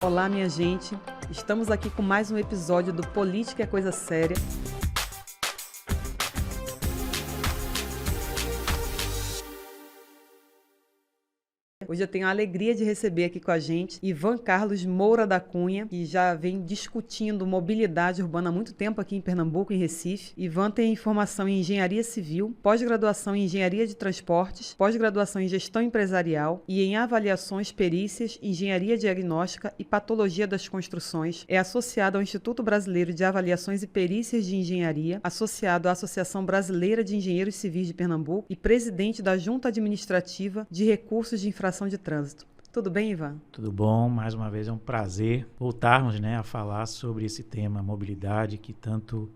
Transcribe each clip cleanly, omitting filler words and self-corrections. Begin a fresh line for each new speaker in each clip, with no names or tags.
Olá, minha gente. Estamos aqui com mais um episódio do Política é Coisa Séria. Hoje eu tenho a alegria de receber aqui com a gente Ivan Carlos Moura da Cunha, que já vem discutindo mobilidade urbana há muito tempo aqui em Pernambuco, em Recife. Ivan tem formação em Engenharia Civil, pós-graduação em Engenharia de Transportes, pós-graduação em Gestão Empresarial e em Avaliações, Perícias, Engenharia Diagnóstica e Patologia das Construções. É associado ao Instituto Brasileiro de Avaliações e Perícias de Engenharia, associado à Associação Brasileira de Engenheiros Civis de Pernambuco e presidente da Junta Administrativa de Recursos de Infração de Trânsito. Tudo bem, Ivan?
Tudo bom, mais uma vez é um prazer voltarmos, a falar sobre esse tema mobilidade que tanto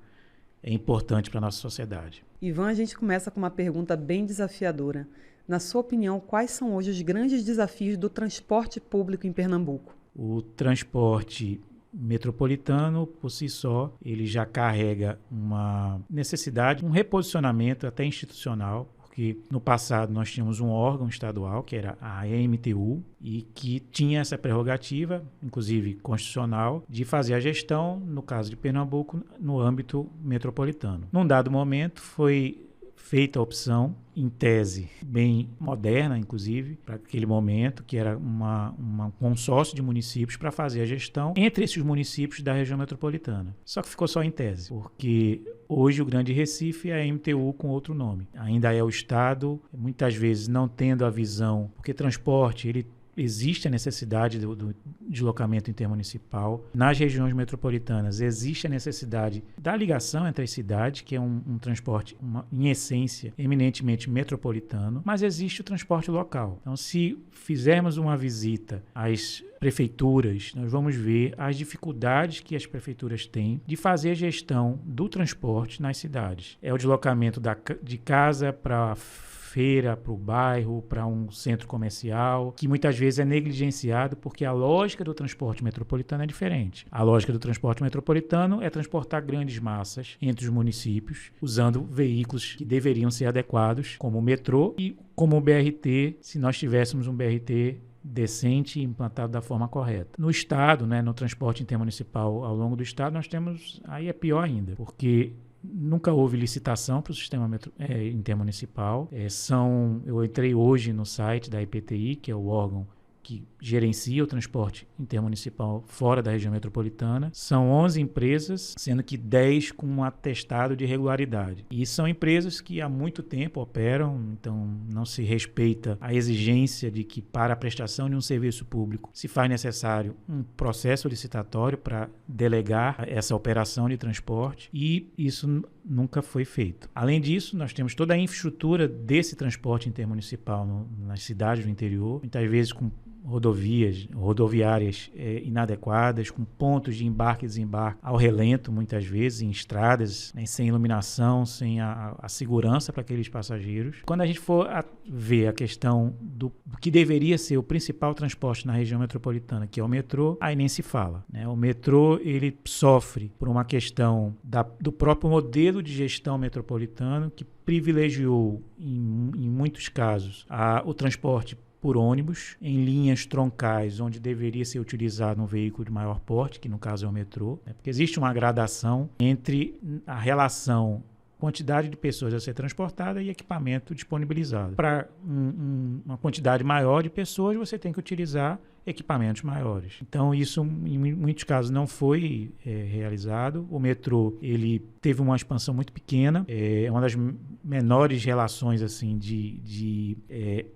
é importante para a nossa sociedade.
Ivan, a gente começa com uma pergunta bem desafiadora. Na sua opinião, quais são hoje os grandes desafios do transporte público em Pernambuco?
O transporte metropolitano, por si só, ele já carrega uma necessidade, um reposicionamento até institucional, porque no passado nós tínhamos um órgão estadual, que era a EMTU, e que tinha essa prerrogativa, inclusive constitucional, de fazer a gestão, no caso de Pernambuco, no âmbito metropolitano. Num dado momento foi feita a opção, em tese bem moderna, inclusive, para aquele momento, que era um consórcio de municípios para fazer a gestão entre esses municípios da região metropolitana. Só que ficou só em tese, porque hoje o Grande Recife é a MTU com outro nome. Ainda é o Estado, muitas vezes não tendo a visão, porque transporte, existe a necessidade do deslocamento intermunicipal. Nas regiões metropolitanas existe a necessidade da ligação entre as cidades, que é um transporte, em essência, eminentemente metropolitano, mas existe o transporte local. Então, se fizermos uma visita às prefeituras, nós vamos ver as dificuldades que as prefeituras têm de fazer a gestão do transporte nas cidades. É o deslocamento de casa para feira, para o bairro, para um centro comercial, que muitas vezes é negligenciado porque a lógica do transporte metropolitano é diferente. A lógica do transporte metropolitano é transportar grandes massas entre os municípios, usando veículos que deveriam ser adequados, como o metrô e como o BRT, se nós tivéssemos um BRT decente e implantado da forma correta. No estado, no transporte intermunicipal ao longo do estado, nós temos, aí é pior ainda, porque nunca houve licitação para o sistema intermunicipal. Eu entrei hoje no site da IPTI, que é o órgão que gerencia o transporte intermunicipal fora da região metropolitana. São 11 empresas, sendo que 10 com um atestado de regularidade. E são empresas que há muito tempo operam, então não se respeita a exigência de que para a prestação de um serviço público se faz necessário um processo licitatório para delegar essa operação de transporte, e isso nunca foi feito. Além disso, nós temos toda a infraestrutura desse transporte intermunicipal nas cidades do interior, muitas vezes com rodoviárias inadequadas, com pontos de embarque e desembarque ao relento, muitas vezes, em estradas, sem iluminação, sem a segurança para aqueles passageiros. Quando a gente for ver a questão do que deveria ser o principal transporte na região metropolitana, que é o metrô, aí nem se fala. O metrô, ele sofre por uma questão do próprio modelo de gestão metropolitano, que privilegiou, em muitos casos, o transporte por ônibus, em linhas troncais, onde deveria ser utilizado um veículo de maior porte, que no caso é o metrô, porque existe uma gradação entre a relação quantidade de pessoas a ser transportada e equipamento disponibilizado. Para uma quantidade maior de pessoas, você tem que utilizar equipamentos maiores. Então, isso, em muitos casos, não foi realizado. O metrô, ele teve uma expansão muito pequena, é uma das menores relações assim, de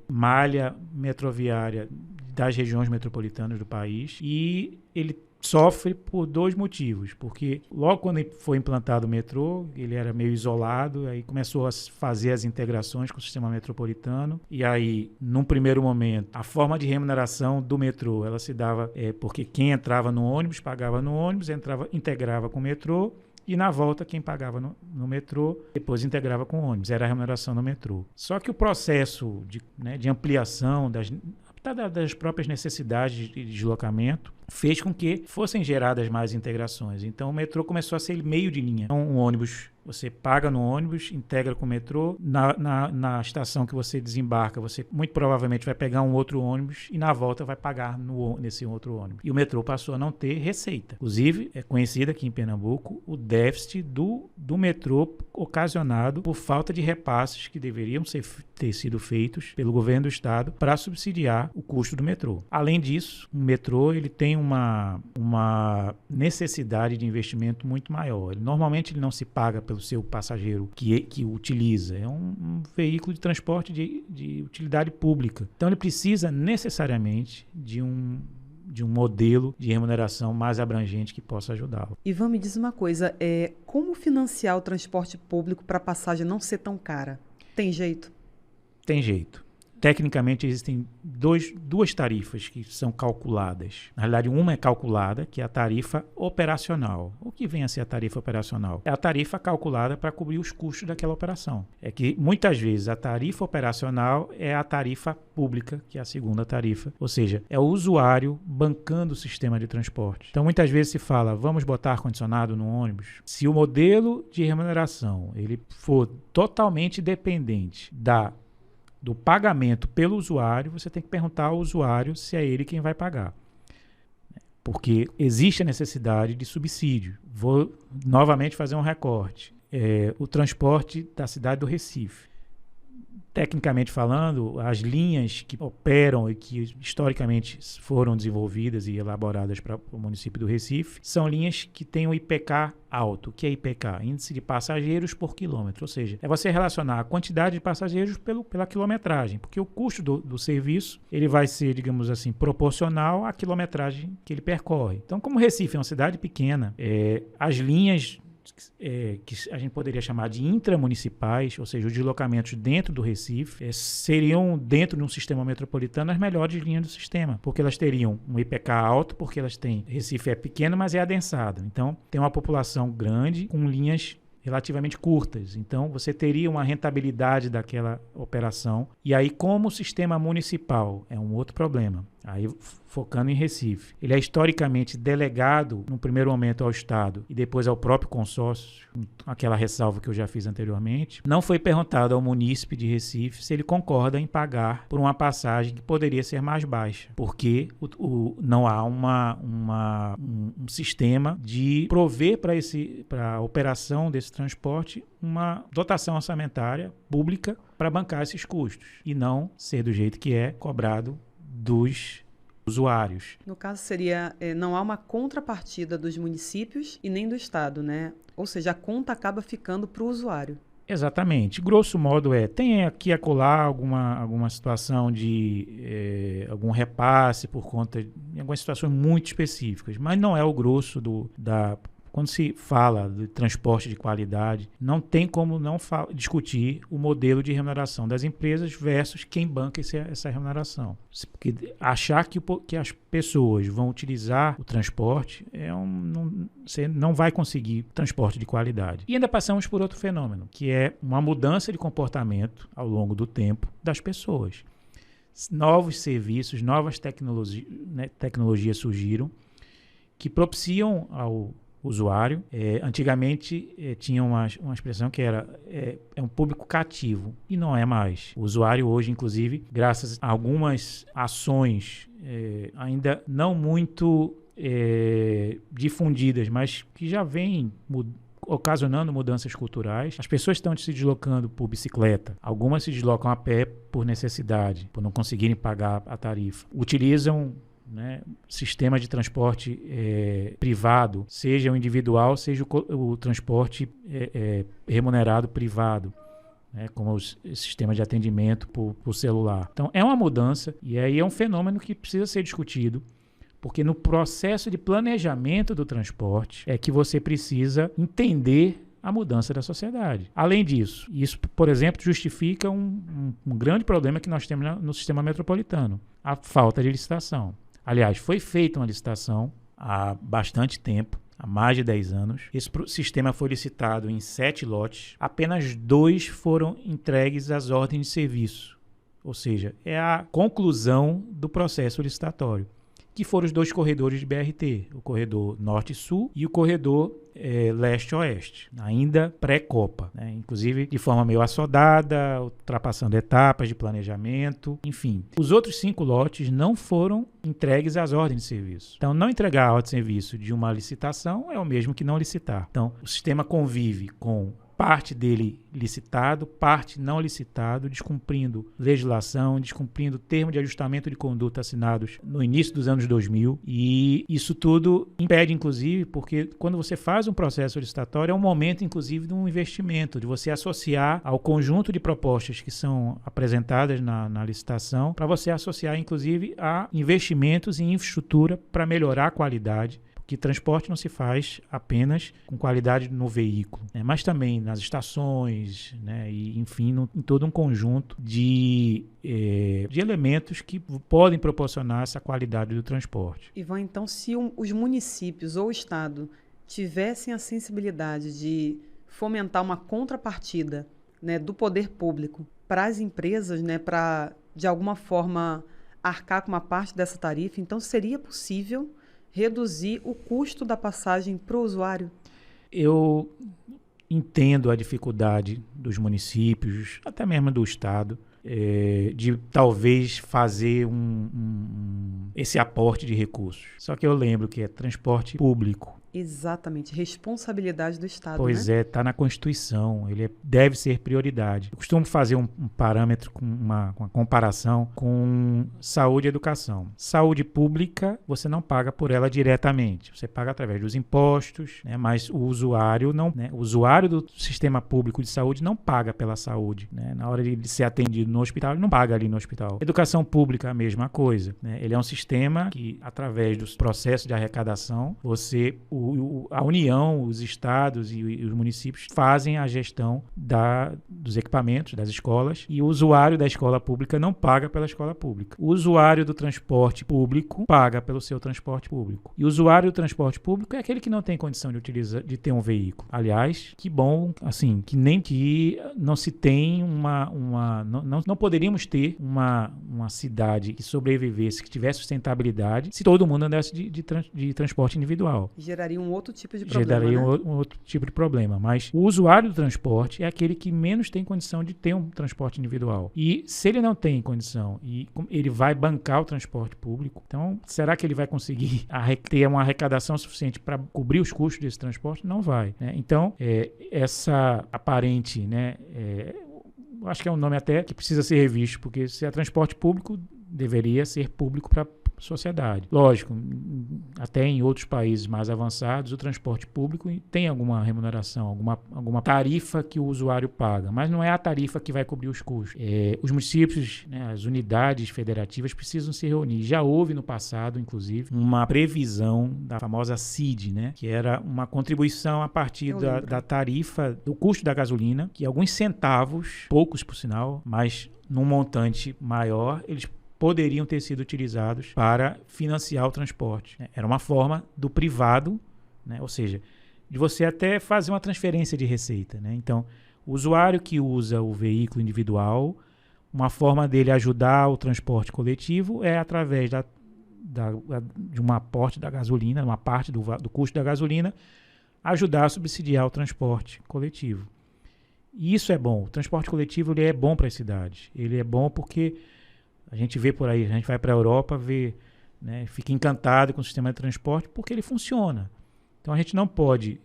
malha metroviária das regiões metropolitanas do país, e ele sofre por dois motivos, porque logo quando foi implantado o metrô, ele era meio isolado, aí começou a fazer as integrações com o sistema metropolitano, e aí, num primeiro momento, a forma de remuneração do metrô, ela se dava porque quem entrava no ônibus, pagava no ônibus, integrava com o metrô, e na volta quem pagava no metrô, depois integrava com o ônibus, era a remuneração no metrô. Só que o processo de ampliação das próprias necessidades de deslocamento, fez com que fossem geradas mais integrações. Então o metrô começou a ser meio de linha. Então, um ônibus, você paga no ônibus, integra com o metrô, na estação que você desembarca, você muito provavelmente vai pegar um outro ônibus e na volta vai pagar nesse outro ônibus. E o metrô passou a não ter receita. Inclusive, é conhecido aqui em Pernambuco o déficit do metrô ocasionado por falta de repasses que deveriam ter sido feitos pelo governo do estado para subsidiar o custo do metrô. Além disso, o metrô ele tem uma necessidade de investimento muito maior. Normalmente ele não se paga pelo seu passageiro que utiliza. É um veículo de transporte de utilidade pública. Então ele precisa necessariamente de um modelo de remuneração mais abrangente que possa ajudá-lo.
Ivan, me diz uma coisa, como financiar o transporte público para a passagem não ser tão cara? Tem jeito?
Tem jeito. Tecnicamente, existem duas tarifas que são calculadas. Na realidade, uma é calculada, que é a tarifa operacional. O que vem a ser a tarifa operacional? É a tarifa calculada para cobrir os custos daquela operação. É que, muitas vezes, a tarifa operacional é a tarifa pública, que é a segunda tarifa. Ou seja, é o usuário bancando o sistema de transporte. Então, muitas vezes se fala, vamos botar ar-condicionado no ônibus. Se o modelo de remuneração ele for totalmente dependente do pagamento pelo usuário, você tem que perguntar ao usuário se é ele quem vai pagar. Porque existe a necessidade de subsídio. Vou novamente fazer um recorte. O transporte da cidade do Recife. Tecnicamente falando, as linhas que operam e que historicamente foram desenvolvidas e elaboradas para o município do Recife são linhas que têm o IPK alto. O que é IPK? Índice de passageiros por quilômetro. Ou seja, é você relacionar a quantidade de passageiros pela quilometragem, porque o custo do serviço ele vai ser, digamos assim, proporcional à quilometragem que ele percorre. Então, como o Recife é uma cidade pequena, as linhas que a gente poderia chamar de intramunicipais, ou seja, os deslocamentos dentro do Recife, seriam, dentro de um sistema metropolitano, as melhores linhas do sistema, porque elas teriam um IPK alto, porque elas têm... Recife é pequeno, mas é adensado. Então, tem uma população grande com linhas relativamente curtas. Então, você teria uma rentabilidade daquela operação. E aí, como o sistema municipal é um outro problema, aí focando em Recife, ele é historicamente delegado, no primeiro momento, ao Estado e depois ao próprio consórcio, aquela ressalva que eu já fiz anteriormente. Não foi perguntado ao munícipe de Recife se ele concorda em pagar por uma passagem que poderia ser mais baixa, porque não há um sistema de prover para a operação desse transporte uma dotação orçamentária pública para bancar esses custos e não ser do jeito que é cobrado dos usuários.
No caso seria, não há uma contrapartida dos municípios e nem do Estado, né? Ou seja, a conta acaba ficando para o usuário.
Exatamente. Grosso modo tem aqui e acolá alguma situação de algum repasse por conta de algumas situações muito específicas, mas não é o grosso quando se fala de transporte de qualidade, não tem como não discutir o modelo de remuneração das empresas versus quem banca essa remuneração. Porque achar que as pessoas vão utilizar o transporte, você não vai conseguir transporte de qualidade. E ainda passamos por outro fenômeno, que é uma mudança de comportamento ao longo do tempo das pessoas. Novos serviços, novas tecnologias surgiram que propiciam ao usuário. Antigamente tinha uma expressão que era um público cativo e não é mais. O usuário hoje, inclusive, graças a algumas ações ainda não muito difundidas, mas que já vêm ocasionando mudanças culturais. As pessoas estão se deslocando por bicicleta. Algumas se deslocam a pé por necessidade, por não conseguirem pagar a tarifa. Utilizam sistema de transporte privado, seja o individual, seja o transporte remunerado privado, como o sistema de atendimento por celular. Então, é uma mudança e aí é um fenômeno que precisa ser discutido, porque no processo de planejamento do transporte é que você precisa entender a mudança da sociedade. Além disso, isso, por exemplo, justifica um grande problema que nós temos no sistema metropolitano, a falta de licitação. Aliás, foi feita uma licitação há bastante tempo, há mais de 10 anos. Esse sistema foi licitado em 7 lotes. Apenas 2 foram entregues às ordens de serviço. Ou seja, é a conclusão do processo licitatório, que foram os 2 corredores de BRT, o corredor Norte-Sul e o corredor Leste-Oeste, ainda pré-Copa, né? Inclusive de forma meio assodada, ultrapassando etapas de planejamento, enfim. Os outros 5 lotes não foram entregues às ordens de serviço. Então, não entregar a ordem de serviço de uma licitação é o mesmo que não licitar. Então, o sistema convive com parte dele licitado, parte não licitado, descumprindo legislação, descumprindo termo de ajustamento de conduta assinados no início dos anos 2000, e isso tudo impede, inclusive, porque quando você faz um processo licitatório, é um momento, inclusive, de um investimento, de você associar ao conjunto de propostas que são apresentadas na licitação, para você associar, inclusive, a investimentos em infraestrutura para melhorar a qualidade, que transporte não se faz apenas com qualidade no veículo, né, mas também nas estações, né, e, enfim, em todo um conjunto de elementos que podem proporcionar essa qualidade do transporte.
Ivan, então, se os municípios ou o Estado tivessem a sensibilidade de fomentar uma contrapartida, né, do poder público para as empresas, né, para, de alguma forma, arcar com uma parte dessa tarifa, então seria possível reduzir o custo da passagem para o usuário?
Eu entendo a dificuldade dos municípios, até mesmo do Estado, de talvez fazer esse aporte de recursos. Só que eu lembro que é transporte público.
Exatamente, responsabilidade do Estado,
Pois
né?
está na Constituição, ele deve ser prioridade. Eu costumo fazer um parâmetro com uma comparação com saúde e educação. Saúde pública, você não paga por ela diretamente, você paga através dos impostos, né? Mas o usuário não, né? O usuário do sistema público de saúde não paga pela saúde, né? Na hora de ser atendido no hospital, ele não paga ali no hospital. Educação pública, a mesma coisa, né? Ele é um sistema que, através dos processos de arrecadação, a União, os estados e os municípios fazem a gestão dos equipamentos, das escolas, e o usuário da escola pública não paga pela escola pública. O usuário do transporte público paga pelo seu transporte público. E o usuário do transporte público é aquele que não tem condição de ter um veículo. Aliás, que bom, assim, que não se tem não poderíamos ter uma cidade que sobrevivesse, que tivesse sustentabilidade, se todo mundo andasse de transporte individual.
Geraria um outro tipo de problema,
Geraria
né?
um outro tipo de problema. Mas o usuário do transporte é aquele que menos tem condição de ter um transporte individual. E se ele não tem condição e ele vai bancar o transporte público, então será que ele vai conseguir ter uma arrecadação suficiente para cobrir os custos desse transporte? Não vai, né? Então, essa aparente, né, acho que é um nome até que precisa ser revisto, porque se é transporte público, deveria ser público para sociedade. Lógico, até em outros países mais avançados, o transporte público tem alguma remuneração, alguma tarifa que o usuário paga, mas não é a tarifa que vai cobrir os custos. Os municípios, né, as unidades federativas precisam se reunir. Já houve no passado, inclusive, uma previsão da famosa CID, né, que era uma contribuição a partir da tarifa, do custo da gasolina, que alguns centavos, poucos por sinal, mas num montante maior, eles poderiam ter sido utilizados para financiar o transporte, né? Era uma forma do privado, né? Ou seja, de você até fazer uma transferência de receita, né? Então, o usuário que usa o veículo individual, uma forma dele ajudar o transporte coletivo é através de um aporte da gasolina, uma parte do custo da gasolina, ajudar a subsidiar o transporte coletivo. E isso é bom. O transporte coletivo ele é bom para as cidades. Ele é bom porque a gente vê por aí, a gente vai para a Europa, vê, né, fica encantado com o sistema de transporte porque ele funciona. Então a gente não pode,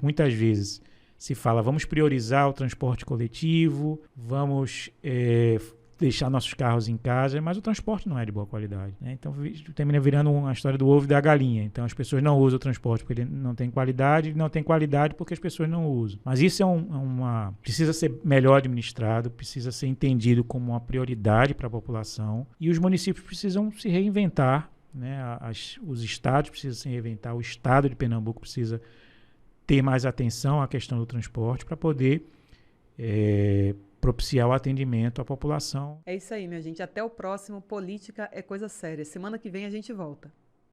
muitas vezes se fala, vamos priorizar o transporte coletivo, vamos deixar nossos carros em casa, mas o transporte não é de boa qualidade, né? Então termina virando uma história do ovo e da galinha. Então as pessoas não usam o transporte porque ele não tem qualidade, porque as pessoas não usam. Mas isso precisa ser melhor administrado, precisa ser entendido como uma prioridade para a população, e os municípios precisam se reinventar, né? Os estados precisam se reinventar, o estado de Pernambuco precisa ter mais atenção à questão do transporte para poder propiciar o atendimento à população.
É isso aí, minha gente. Até o próximo. Política é coisa séria. Semana que vem a gente volta.